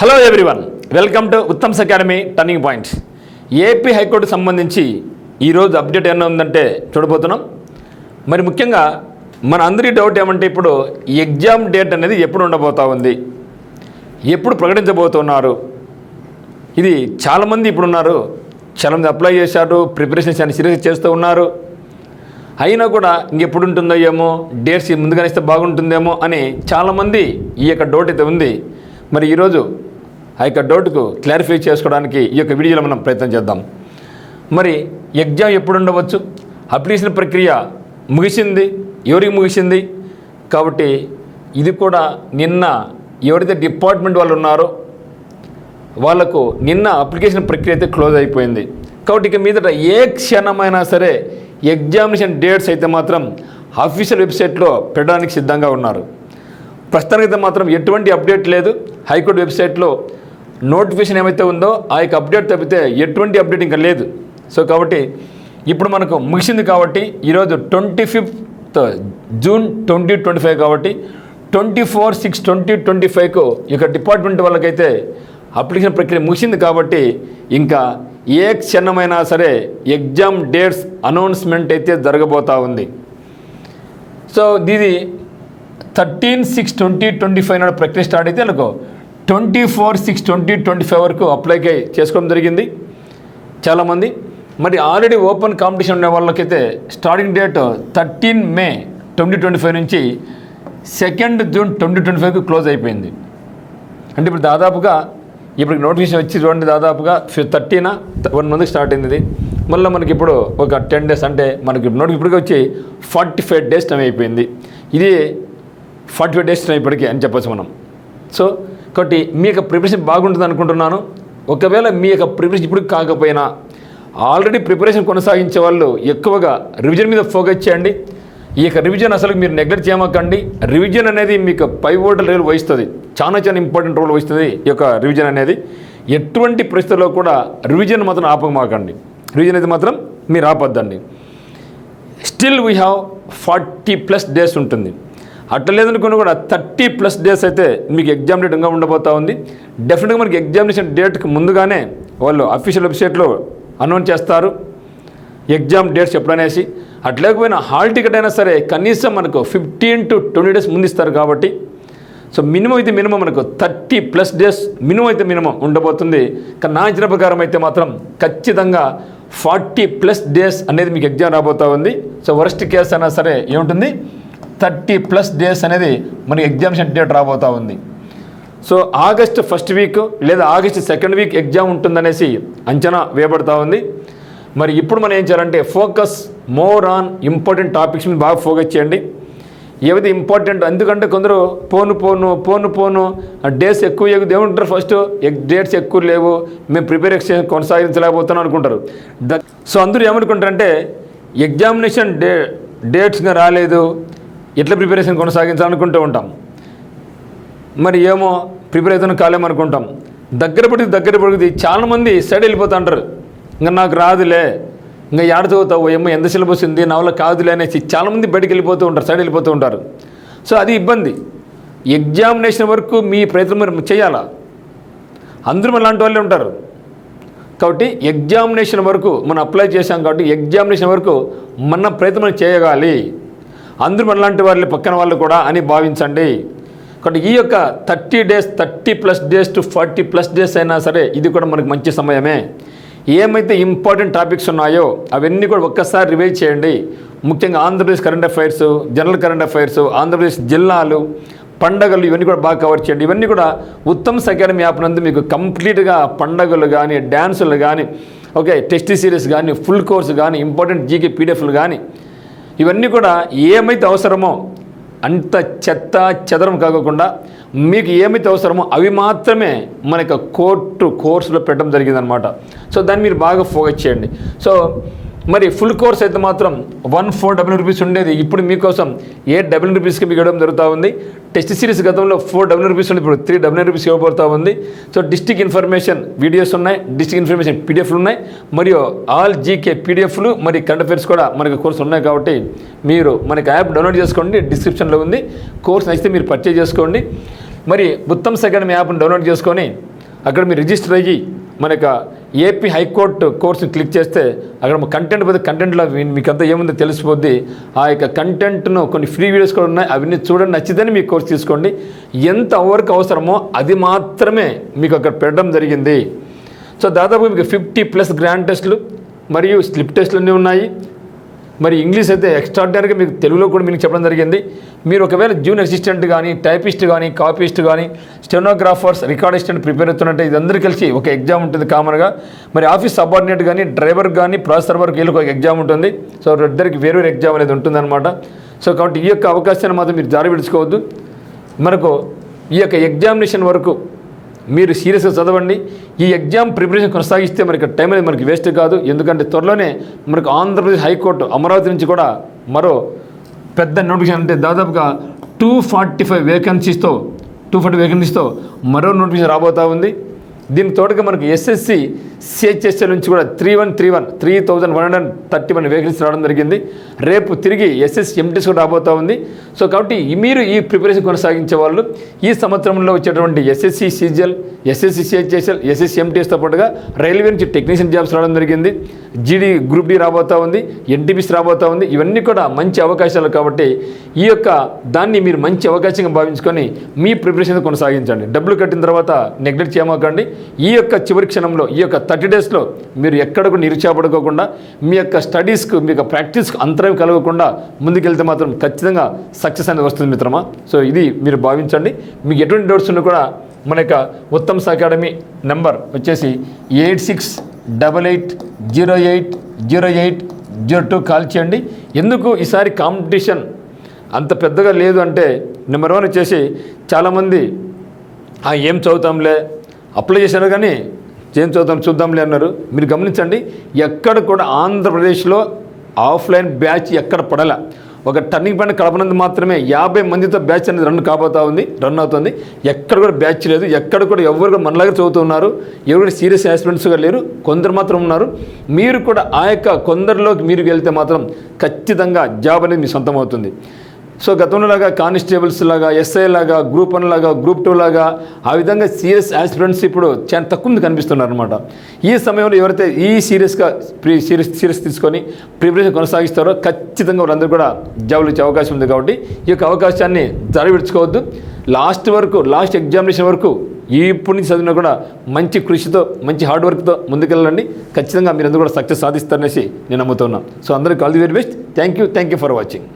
Hello everyone, welcome to Uttam's academy turning points. AP high court సంబంధించి ఈరోజు update ఏమైనా ఉందంటే చూడబోతున్నాం. మరి ముఖ్యంగా మన అందరి డౌట్ ఏమంటే ఇప్పుడు ఎగ్జామ్ డేట్ అనేది ఎప్పుడు ఉండబోతా ఉంది, ఎప్పుడు ప్రకటించబోతున్నారు. ఇది చాలామంది ఇప్పుడున్నారు, చాలామంది అప్లై చేశారు, ప్రిపరేషన్ చాలా సీరియస్ చేస్తూ ఉన్నారు. అయినా కూడా ఇంకెప్పుడు ఉంటుందో ఏమో, డేట్స్ ముందుగానే ఇస్తే బాగుంటుందేమో అని చాలామంది ఈ యొక్క డౌట్ అయితే ఉంది. మరి ఈరోజు ఆ యొక్క డౌట్కు క్లారిఫై చేసుకోవడానికి ఈ యొక్క వీడియోలో మనం ప్రయత్నం చేద్దాం. మరి ఎగ్జామ్ ఎప్పుడు ఉండవచ్చు, అప్లికేషన్ ప్రక్రియ ముగిసింది, ఎవరికి ముగిసింది కాబట్టి ఇది కూడా నిన్న ఎవరైతే డిపార్ట్మెంట్ వాళ్ళు ఉన్నారో వాళ్లకు నిన్న అప్లికేషన్ ప్రక్రియ అయితే క్లోజ్ అయిపోయింది. కాబట్టి ఇక మీదట ఏ క్షణమైనా సరే ఎగ్జామినేషన్ డేట్స్ అయితే మాత్రం అఫీషియల్ వెబ్సైట్లో పెట్టడానికి సిద్ధంగా ఉన్నారు. ప్రస్తుతానికి అయితే మాత్రం ఎటువంటి అప్డేట్ లేదు. హైకోర్టు వెబ్సైట్లో నోటిఫికేషన్ ఏమైతే ఉందో ఆ యొక్క అప్డేట్ తప్పితే ఎటువంటి అప్డేట్ ఇంకా లేదు. సో కాబట్టి ఇప్పుడు మనకు ముగిసింది కాబట్టి ఈరోజు 25th జూన్ 2025 కాబట్టి 24/6/2025కు ఇక డిపార్ట్మెంట్ వాళ్ళకైతే అప్లికేషన్ ప్రక్రియ ముగిసింది. కాబట్టి ఇంకా ఏ క్షణమైనా సరే ఎగ్జామ్ డేట్స్ అనౌన్స్మెంట్ అయితే జరగబోతూ ఉంది. సో ఇది 13/6/2025 నాడు ప్రక్రియ స్టార్ట్ అయితే అనుకో 24/6/2025 వరకు అప్లై చేసుకోవడం జరిగింది చాలామంది. మరి ఆల్రెడీ ఓపెన్ కాంపిటీషన్ ఉండే వాళ్ళకైతే స్టార్టింగ్ డేట్ 13 మే 2025 నుంచి 2 జూన్ 2025కు క్లోజ్ అయిపోయింది. అంటే ఇప్పుడు దాదాపుగా ఇప్పుడు నోటిఫికేషన్ వచ్చి చూడండి, దాదాపుగా 13న 1 మంత్కి స్టార్ట్ అయింది. మళ్ళీ మనకి ఇప్పుడు ఒక 10 డేస్ అంటే మనకి నోటిఫికేషన్ ఇప్పటికి వచ్చి 45 డేస్ టైం అయిపోయింది. ఇది 45 డేస్ టైం ఇప్పటికీ అని చెప్పచ్చు మనం. సో కాబట్టి మీ యొక్క ప్రిపరేషన్ బాగుంటుంది అనుకుంటున్నాను. ఒకవేళ మీ యొక్క ప్రిపరేషన్ ఇప్పుడు కాకపోయినా ఆల్రెడీ ప్రిపరేషన్ కొనసాగించే వాళ్ళు ఎక్కువగా రివిజన్ మీద ఫోకస్ చేయండి. ఈ యొక్క రివిజన్ అసలు మీరు నెగ్లెక్ట్ చేయమాకండి. రివిజన్ అనేది మీకు పైవోటల్ రోల్ వహిస్తుంది, చాలా ఇంపార్టెంట్ రోల్ వహిస్తుంది ఈ యొక్క రివిజన్ అనేది. ఎటువంటి పరిస్థితుల్లో కూడా రివిజన్ మాత్రం ఆపమాకండి. రివిజన్ అయితే మాత్రం మీరు ఆపొద్దండి. స్టిల్ వీ హ్యావ్ 40+ డేస్ ఉంటుంది. అట్లా లేదనుకుని కూడా 30+ డేస్ అయితే మీకు ఎగ్జామ్ డేట్ ఇంకా ఉండబోతూ ఉంది. డెఫినెట్గా మనకి ఎగ్జామినేషన్ డేట్కి ముందుగానే వాళ్ళు అఫీషియల్ వెబ్సైట్లో అనౌన్స్ చేస్తారు ఎగ్జామ్ డేట్స్ ఎప్పుడనేసి. అట్లేకపోయినా హాల్ టికెట్ అయినా సరే కనీసం మనకు 15 to 20 డేస్ ముందు ఇస్తారు. కాబట్టి సో మినిమం అయితే మినిమం మనకు 30+ డేస్ మినిమం అయితే మినిమం ఉండబోతుంది. కానీ నా ఇచ్చిన ప్రకారం అయితే మాత్రం ఖచ్చితంగా 40+ డేస్ అనేది మీకు ఎగ్జామ్ రాబోతూ ఉంది. సో వరస్ట్ కేసు అయినా సరే ఏముంటుంది, 30+ డేస్ అనేది మనకి ఎగ్జామినేషన్ డేట్ రాబోతూ ఉంది. సో ఆగస్టు 1st వీక్ లేదా ఆగస్టు 2nd వీక్ ఎగ్జామ్ ఉంటుందనేసి అంచనా వేయబడతా ఉంది. మరి ఇప్పుడు మనం ఏం చేయాలంటే focus more on important topics మీద బాగా ఫోకస్ చేయండి. ఏవైతే ఇంపార్టెంట్, ఎందుకంటే కొందరు పోను డేస్ ఎక్కువ ఏముంటారు, ఫస్ట్ డేట్స్ ఎక్కువ లేవు, మేము ప్రిపరేషన్ కొనసాగించలేకపోతున్నాం అనుకుంటారు. సో అందరూ ఏమనుకుంటారంటే ఎగ్జామినేషన్ డేట్స్గా రాలేదు, ఎట్లా ప్రిపరేషన్ కొనసాగించాలనుకుంటూ ఉంటాం. మరి ఏమో ప్రిపేర్ అవుతాను కాలేమనుకుంటాం. దగ్గర పడికి చాలామంది సైడ్ వెళ్ళిపోతూ ఉంటారు. ఇంకా నాకు రాదులే, ఇంకా ఏడ చదువుతావు, ఏమో ఎంత సిలబస్ ఉంది, నా వల్ల కాదులే అనేసి చాలామంది బయటికి వెళ్ళిపోతూ ఉంటారు, సైడ్ వెళ్ళిపోతూ ఉంటారు. సో అది ఇబ్బంది. ఎగ్జామినేషన్ వరకు మీ ప్రయత్నం మీరు చేయాలా, అందరూ అలాంటి వాళ్ళే ఉంటారు. కాబట్టి ఎగ్జామినేషన్ వరకు మనం అప్లై చేశాం కాబట్టి ఎగ్జామినేషన్ వరకు మన ప్రయత్నం చేయగాలి. అందరూ మనలాంటి వాళ్ళు పక్కన వాళ్ళు కూడా అని భావించండి. కాబట్టి ఈ యొక్క 30+ డేస్ టు 40+ డేస్ అయినా సరే ఇది కూడా మనకు మంచి సమయమే. ఏమైతే ఇంపార్టెంట్ టాపిక్స్ ఉన్నాయో అవన్నీ కూడా ఒక్కసారి రివైజ్ చేయండి. ముఖ్యంగా Andhra Pradesh current affairs, general current affairs, Andhra Pradesh జిల్లాలు, పండగలు ఇవన్నీ కూడా బాగా కవర్ చేయండి. ఇవన్నీ కూడా ఉత్తమ్స్ అకాడమీ యాప్ నందు మీకు కంప్లీట్గా పండగలు కానీ, డ్యాన్సులు కానీ, ఓకే టెస్ట్ సిరీస్ కానీ, ఫుల్ కోర్సు కానీ, ఇంపార్టెంట్ జీకే పీడిఎఫ్లు కానీ ఇవన్నీ కూడా ఏమైతే అవసరమో అంత చెత్త చెదరం కాకుండా మీకు ఏమైతే అవసరమో అవి మాత్రమే మన యొక్క కోర్సులో పెట్టడం జరిగిందనమాట. సో దాన్ని మీరు బాగా ఫోకస్ చేయండి. సో మరి ఫుల్ కోర్స్ అయితే మాత్రం 1400 రూపీస్ ఉండేది ఇప్పుడు మీకోసం 800 రూపీస్కి మీకు ఇవ్వడం జరుగుతూ ఉంది. టెస్ట్ సిరీస్ గతంలో 400 రూపీస్ ఉంది, ఇప్పుడు 300 రూపీస్ ఇవ్వబడుతూ ఉంది. సో డిస్ట్రిక్ట్ ఇన్ఫర్మేషన్ వీడియోస్ ఉన్నాయి, డిస్ట్రిక్ట్ ఇన్ఫర్మేషన్ పీడిఎఫ్లు ఉన్నాయి, మరియు ఆల్ జీకే పీడిఎఫ్లు మరి కరెంట్ అఫైర్స్ కూడా మనకి కోర్సు ఉన్నాయి. కాబట్టి మీరు మనకి యాప్ డౌన్లోడ్ చేసుకోండి, డిస్క్రిప్షన్లో ఉంది. కోర్స్ నచ్చితే మీరు పర్చేజ్ చేసుకోండి. మరి ఉత్తమ్స్ అకాడమీ యాప్ను డౌన్లోడ్ చేసుకొని అక్కడ మీరు రిజిస్టర్ అయ్యి మన యొక్క ఏపీ హైకోర్టు కోర్సుని క్లిక్ చేస్తే అక్కడ కంటెంట్ పోతే కంటెంట్లో మీకు అంతా ఏముందో తెలిసిపోద్ది. ఆ యొక్క కంటెంట్ను కొన్ని ఫ్రీ వీడియోస్ కూడా ఉన్నాయి, అవన్నీ చూడండి, నచ్చితేనే మీ కోర్సు తీసుకోండి. ఎంత వరకు అవసరమో అది మాత్రమే మీకు అక్కడ పెట్టడం జరిగింది. సో దాదాపు మీకు 50+ గ్రాండ్ టెస్టులు మరియు స్లిప్ టెస్టులు అన్నీ ఉన్నాయి. మరి ఇంగ్లీష్ అయితే ఎక్స్ట్రాడినరీగా మీకు తెలుగులో కూడా మీకు చెప్పడం జరిగింది. మీరు ఒకవేళ జూనియర్ అసిస్టెంట్ కానీ, టైపిస్ట్ కానీ, కాపీస్ట్ కానీ, స్టెనోగ్రాఫర్స్, రికార్డ్ అసిస్టెంట్ ప్రిపేర్ అవుతున్నట్టే ఇదందరూ కలిసి ఒక ఎగ్జామ్ ఉంటుంది కామన్గా. మరి ఆఫీస్ సబార్డినేట్ కానీ, డ్రైవర్ కానీ, ప్రాసెసర్ వరకు వీళ్ళకి ఒక ఎగ్జామ్ ఉంటుంది. సో ఇద్దరికి వేరు ఎగ్జామ్ అనేది ఉంటుందన్నమాట. సో కాబట్టి ఈ యొక్క అవకాశాన్ని మాత్రం మీరు జారి విడుచుకోవద్దు. మనకు ఈ యొక్క ఎగ్జామినేషన్ వరకు మీరు సీరియస్గా చదవండి. ఈ ఎగ్జామ్ ప్రిపరేషన్ కొనసాగిస్తే మనకి టైం అనేది మనకి వేస్ట్ కాదు. ఎందుకంటే త్వరలోనే మనకు ఆంధ్రప్రదేశ్ హైకోర్టు అమరావతి నుంచి కూడా మరో పెద్ద నోటిఫికేషన్, అంటే దాదాపుగా 245 వేకెన్సీస్తో మరో నోటిఫికేషన్ రాబోతూ ఉంది. దీనికి తోడుగా మనకు ఎస్ఎస్సి సిహెచ్ఎస్ఎల్ నుంచి కూడా 3131 వేకెన్సీ రావడం జరిగింది. రేపు తిరిగి ఎస్ఎస్సి ఎంటీఎస్ కూడా రాబోతూ ఉంది. సో కాబట్టి మీరు ఈ ప్రిపరేషన్ కొనసాగించే వాళ్ళు ఈ సంవత్సరంలో వచ్చేటువంటి SSC CGL, SSC CHSL, SSC ఎంటీఎస్తో పాటుగా రైల్వే నుంచి టెక్నీషియన్ జాబ్స్ రావడం జరిగింది. జీడీ గ్రూప్ డి రాబోతూ ఉంది, ఎన్టీపీసీ రాబోతూ ఉంది. ఇవన్నీ కూడా మంచి అవకాశాలు కాబట్టి ఈ యొక్క దాన్ని మీరు మంచి అవకాశంగా భావించుకొని మీ ప్రిపరేషన్ కొనసాగించండి. డబ్బులు కట్టిన తర్వాత నెగ్లెక్ట్ చేయమాకండి. ఈ యొక్క చివరి క్షణంలో ఈ యొక్క 30 డేస్లో మీరు ఎక్కడకు నిరుత్సాహపడుకోకుండా మీ యొక్క స్టడీస్కు, మీ యొక్క ప్రాక్టీస్కు అంతరం కలగకుండా ముందుకెళ్తే మాత్రం ఖచ్చితంగా సక్సెస్ అనేది వస్తుంది మిత్రమా. సో ఇది మీరు భావించండి. మీకు ఎటువంటి డౌట్స్ ఉన్నా కూడా మన యొక్క ఉత్తమ్స్ అకాడమీ నెంబర్ వచ్చేసి 8688080802 కాల్ చేయండి. ఎందుకు ఈసారి కాంపిటీషన్ అంత పెద్దగా లేదు అంటే, నెంబర్ 1 వచ్చేసి చాలామంది ఏం చదువుతాంలే, అప్లై చేశారు కానీ ఏం చూద్దాంలే అన్నారు. మీరు గమనించండి, ఎక్కడ కూడా ఆంధ్రప్రదేశ్లో ఆఫ్లైన్ బ్యాచ్ ఎక్కడ పడలే. ఒక టర్నింగ్ పాయింట్ కడపనందు మాత్రమే 50 మందితో బ్యాచ్ అనేది రన్ అవుతుంది. ఎక్కడ కూడా బ్యాచ్ లేదు. ఎక్కడ కూడా ఎవరు కూడా మనలాగా చదువుతున్నారు, ఎవరు కూడా సీరియస్ ఆస్పిరెంట్స్గా లేరు, కొందరు మాత్రం ఉన్నారు. మీరు కూడా ఆ యొక్క కొందరిలోకి మీరు వెళ్తే మాత్రం ఖచ్చితంగా జాబ్ అనేది మీ సొంతం అవుతుంది. సో గతంలో లాగా కానిస్టేబుల్స్ లాగా, ఎస్ఐ లాగా, గ్రూప్ 1 లాగా, గ్రూప్ 2 లాగా ఆ విధంగా సీరియస్ ఆస్పిరెంట్స్ ఇప్పుడు చాలా తక్కువ మంది కనిపిస్తున్నారు అనమాట. ఈ సమయంలో ఎవరైతే ఈ సీరియస్ తీసుకొని ప్రిపరేషన్ కొనసాగిస్తారో ఖచ్చితంగా వాళ్ళందరూ కూడా జాబ్లు వచ్చే అవకాశం ఉంది. కాబట్టి ఈ యొక్క అవకాశాన్ని విడుచుకోవద్దు. లాస్ట్ ఎగ్జామినేషన్ వరకు ఇప్పటి నుంచి చదివినా కూడా మంచి కృషితో, మంచి హార్డ్ వర్క్తో ముందుకెళ్ళండి. ఖచ్చితంగా మీరందరూ కూడా సక్సెస్ సాధిస్తారనేసి నేను నమ్ముతున్నాను. సో అందరికీ all the very best. Thank you for watching.